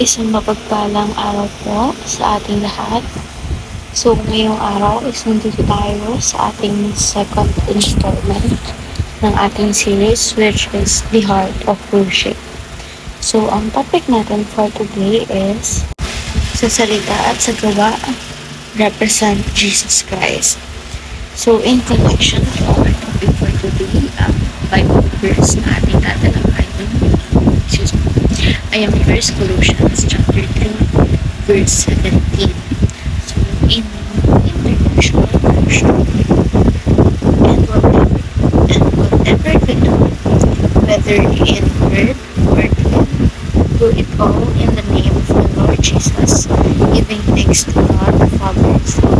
Isang mapagpalang araw po sa ating lahat. So, ngayong araw is nandito tayo sa ating second installment ng ating series, which is The Heart of Worship. So, ang topic natin for today is sa salita at sa gawa represent Jesus Christ. So, in connection to our topic for today, ang Bible verse na ating tatalakayin ay ang 1 Colossians chapter 3, verse 17. So, in international version, and whatever we do, whether in word or deed, do it all in the name of the Lord Jesus, giving thanks to God the Father through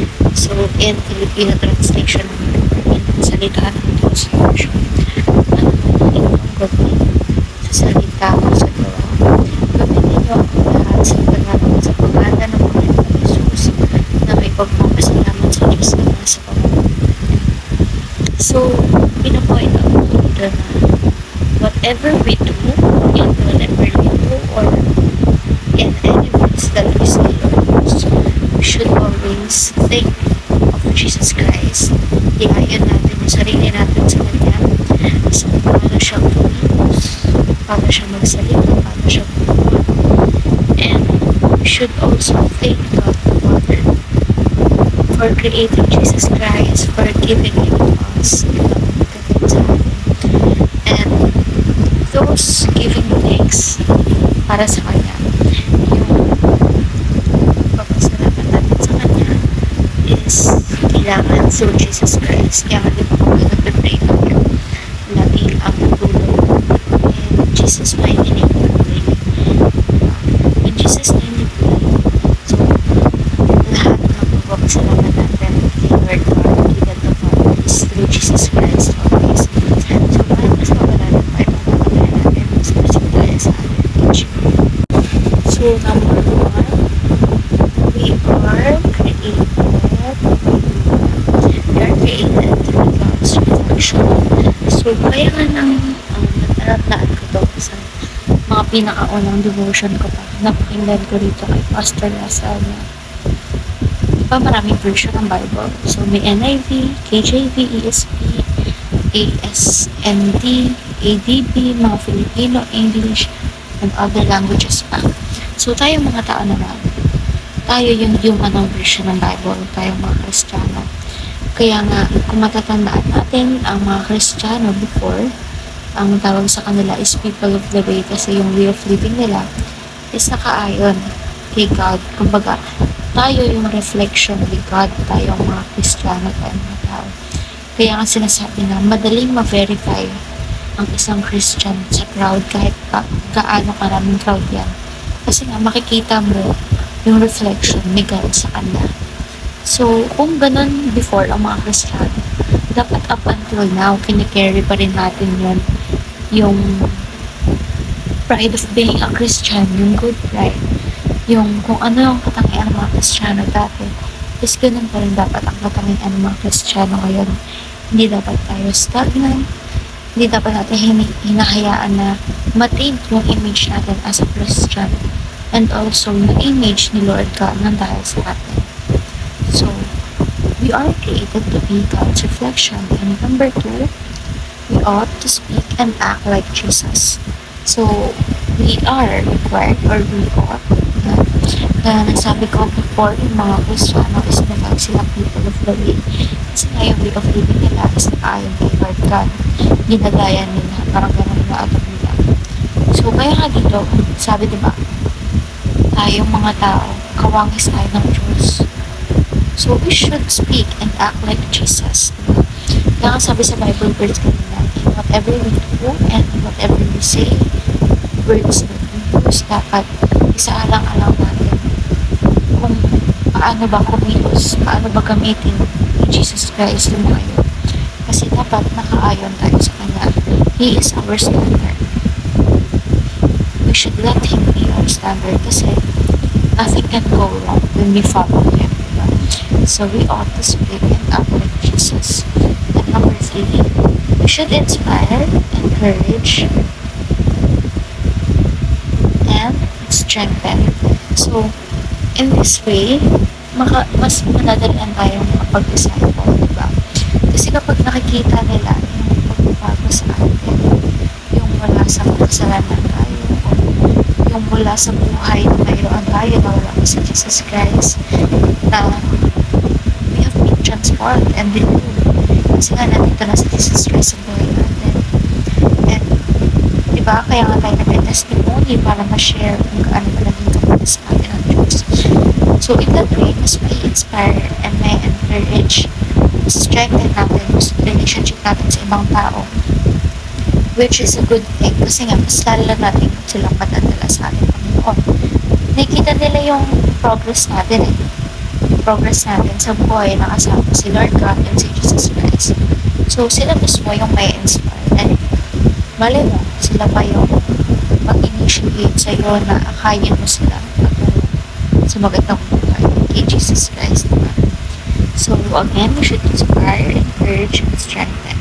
Him. So, in Filipino translation, in salita ng Diyos version, ang gawin sa salita o sa gawa. Gawin ninyo ang lahat sa pangalan ng Panginoon Jesus na may pagpapasalamat sa Diyos na sa pamamagitan. So, pinapoint out dito na whatever we do, and whatever we do, or in any words that we say or use, we should always think of Jesus Christ. Iayon natin yung sarili natin sa Kanya, sa paano siya kumilos, paano siya magsalita, paano siya gumawa. And we should also thank God the Father for creating Jesus Christ, for giving Him to us, giving sa atin. And those giving thanks para sa Kanya, yung papasalamat natin sa Kanya is kailangan through Jesus Christ. Kaya di ba kung nag-pray tayo, lagi ang tulong in Jesus' mighty name we pray. In Jesus' name we pray. So, lahat ng papasalamat natin kay Lord God, kay God the Father, is through Jesus Christ always. So, kahit mas mabalalan pa, ipapakalayan natin, mas masin tayo sa ating teaching. So, number 1, we are created through God's reflection. So, kaya nga natandaan ko to sa mga pinakaunang devotion ko pa. Napakinggan ko rito kay Pastor Lasal na diba maraming version ng Bible. So, may NIV, KJV, ESV, ASND, ADB, mga Filipino, English, and other languages pa. So, tayo mga tao naman, tayo yung anong version ng Bible, tayong mga Kristiyano. Kaya nga, kung matatandaan natin, ang mga Kristiyano before, ang tawag sa kanila is people of the way kasi yung way of living nila is nakaayon kay God. Kumbaga, tayo yung reflection of God, tayong mga Kristiyano, tayong mga tao. Kaya nga sinasabi na madaling ma-verify ang isang Christian sa crowd kahit gaano karaming crowd yan. Kasi nga, makikita mo yung reflection ni God sa kanila. So, kung ganun before ang mga Kristiyano, dapat up until now, kinikerry pa rin natin yun. Yung pride of being a Christian, yung good pride. Yung kung ano yung katangian ng mga Kristiyano dati, is ganun pa rin dapat ang katangian ng mga Kristiyano ngayon. Hindi dapat tayo stagnant, hindi dapat natin hinahayaan na ma-taint yung image natin as a Christian, and also yung image ni Lord God nang dahil sa atin. So, we are created to be God's reflection. And number 2, we ought to speak and act like Jesus. So, we are required, or we ought, na nasabi ko before, yung mga Kristiyano is naman sila people of the way. Kasi nga yung way of living nila is nakaayon kay Lord God. Ginagaya nila, parang gano'n na atong nila. So, kaya nga dito, sabi diba, tayong mga tao, kawangis tayo ng Diyos. So, we should speak and act like Jesus. Kaya sabi sa Bible verse kanina, in whatever we do and whatever we say, words that we use, dapat isaalang-alang natin kung paano ba kumilos, paano ba gamitin ni Jesus Christ yung mga yun. Kasi dapat nakaayon tayo sa Kanya. He is our standard. We should let Him be our standard kasi nothing can go wrong when we follow Him. So we ought to speak and act like Jesus. And number 3, we should inspire, encourage, and strengthen. So, in this way, mas madadalan tayong makapag-disciple, diba? Kasi kapag nakikita nila yung pagbabago sa atin, yung mula sa kasalanan tayo, o yung mula sa buhay na mayroon tayo na wala ko sa Jesus Christ, na we have been transformed and renewed. Kasi nga nandito na sa Jesus Christ sa buhay natin. And, diba, kaya nga tayo nag-testimony para ma-share kung gaano ba naging kapatid sa atin ang Diyos. So, in that way, mas may inspire and may encourage, strengthen natin yung relationship natin sa ibang tao, which is a good thing kasi nga, mas lalo natin silang madadala sa ating Panginoon. Nakikita nila yung progress natin progress natin sa buhay na kasama si Lord God and si Jesus Christ. So, sila mismo yung may inspire. And, mali mo, sila pa yung mag-initiate sa'yo na akayin mo sila sa magandang buhay kay Jesus Christ naman. So, again, we should inspire, encourage, and strengthen.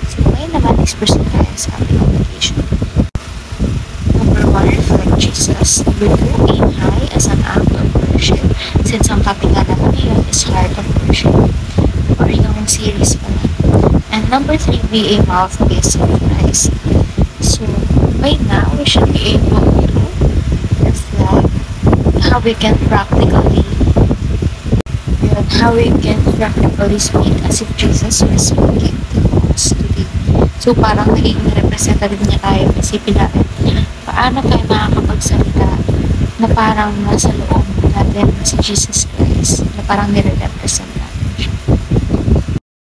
So, ngayon naman, express tayo sa ating obligation. Number 1, reflect Jesus. Number 2, aim high as an act of worship. Since ang topic nga naman ngayon is heart of worship, or yung series pa na. And number 3, be a mouthpiece of Christ. So, right now, we should be able to reflect how we can practically speak as if Jesus was speaking to us today. So, parang naging representative niya tayo. Isipin natin, paano tayo makakapagsalita na parang nasa loob natin si Jesus Christ, na parang nire-represent